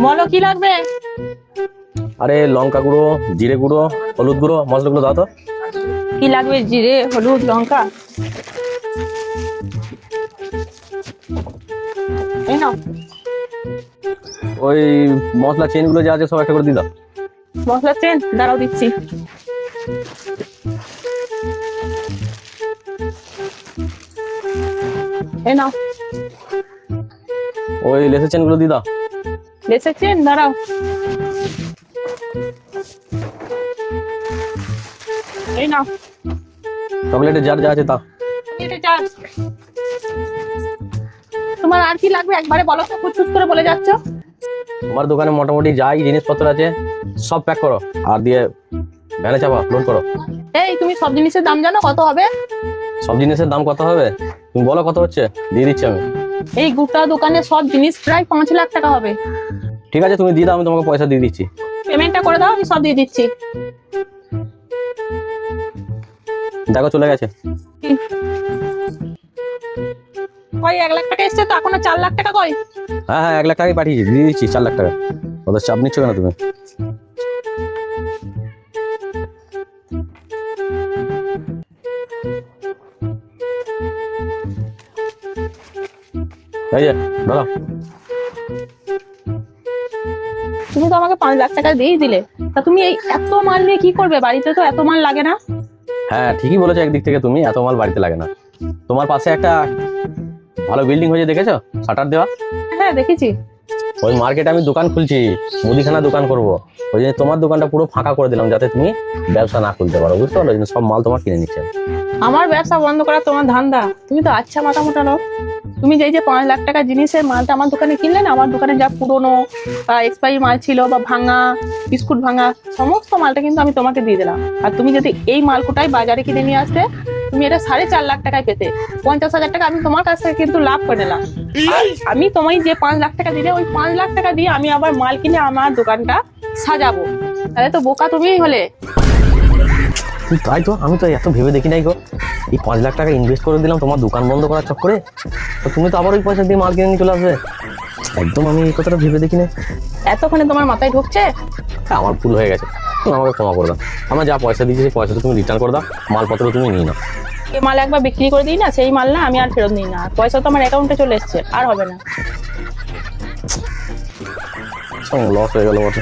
বলো কি লাগবে? আরে লঙ্কা গুঁড়ো, জিরে গুঁড়ো, হলুদ গুঁড়ো, মশলাগুলো দাও তো। কি লাগবে? জিরে, হলুদ, লঙ্কা। এই নাও। ওই মশলা চেনগুলো যা আছে সব একটা করে দিয়ে দাও। মশলা চেন দাঁড়াও দিচ্ছি। এই নাও। ওই লেসের চেনগুলো দিয়ে দাও। লেসের চেন দাঁড়াও। এই নাও। চকলেটের জার যা আছে তা। এটা চার। তোমার আর কি লাগবে একবারে বলো তো, কুচকুচ করে বলে যাচ্ছ। তোমার দোকানে মোটামুটি যাই জিনিসপত্র আছে সব প্যাক করো আর দিয়ে ভ্যানে চাপা লোড করো। এই তুমি সব জিনিসের দাম জানো কত হবে? সব জিনিসের দাম কত হবে তুমি বলো, কত হচ্ছে দিয়ে দিচ্ছি আমি। এই গোটা দোকানে সব জিনিস প্রায় 5 লাখ টাকা হবে। ঠিক আছে তুমি দিয়ে দাও, আমি তোমাকে পয়সা দিয়ে দিচ্ছি। পেমেন্টটা করে দাও, আমি সব দিয়ে দিচ্ছি। দেখো চলে গেছে। কই 1 লাখ টাকা এসছে তো, এখনো 4 লাখ টাকা কই? হ্যাঁ হ্যাঁ 1 লাখ টাকাই পাঠিয়েছি, দিয়ে দিচ্ছি 4 লাখ টাকা। ওদের চাপ নিচ্ছ কেন তুমি? এই যে দাদা, তুমি তো আমাকে 5 লাখ টাকা দিয়েই দিলে, তা তুমি এই এত মাল নিয়ে কি করবে? বাড়িতে তো এত মাল লাগে না। হ্যাঁ ঠিকই বলেছো, একদিক থেকে তুমি এত মাল বাড়িতে লাগে না। তোমার পাশে একটা ভালো বিল্ডিং হয়েছে দেখেছো, শাটার দেওয়া। হ্যাঁ দেখেছি। ওই মার্কেটে আমি দোকান খুলছি, মুদিখানা দোকান করব। ওই জন্য তোমার দোকানটা পুরো ফাঁকা করে দিলাম, যাতে তুমি ব্যবসা না খুলতে পারো, বুঝতে পারলো? ওই জন্য সব মাল তোমার কিনে নিচ্ছে। আমার ব্যবসা বন্ধ করা তোমার ধান্দা? তুমি তো আচ্ছা মাথা মোটা লোক। তুমি যে 5 লাখ টাকা জিনিসের মালটা আমার দোকানে কিনলে না, আমার দোকানে যা পুরনো বা এক্সপায়ারি মাল ছিল বা ভাঙা বিস্কুট ভাঙা সমস্ত মালটা কিন্তু আমি তোমাকে দিয়ে দিলাম। আর তুমি যদি এই মালকোটাই বাজারে কিনে নিয়ে আসতে, তুমি এটা 4.5 লাখ টাকায় পেতে। 50,000 টাকা আমি তোমার কাছ থেকে কিন্তু লাভ করে নিলাম। আর আমি তোমায় যে 5 লাখ টাকা দিলে, ওই 5 লাখ টাকা দিয়ে আমি আবার মাল কিনে আমার দোকানটা সাজাবো। তাহলে তো বোকা তুমিই হলে। তাই তো, আমি তো এত ভেবে দেখি নাই গো। এই 5 লাখ টাকা ইনভেস্ট করে দিলাম তোমার দোকান বন্ধ করার চক্করে, তো তুমি তো আবার ওই পয়সা দিয়ে মাল কিনে নিয়ে চলে আসবে। একদম আমি এই কথাটা ভেবে দেখি না। এতক্ষণে তোমার মাথায় ঢুকছে? আমার ভুল হয়ে গেছে, তুমি আমাকে ক্ষমা করে দাও। আমার যা পয়সা দিয়েছি সেই পয়সাটা তুমি রিটার্ন করে দাও, মালপত্র তুমি নিয়ে নাও। এই মাল একবার বিক্রি করে দিই না, সেই মাল না আমি আর ফেরত নিই না। পয়সা তো আমার অ্যাকাউন্টে চলে এসছে, আর হবে না। লস হয়ে গেল বটে।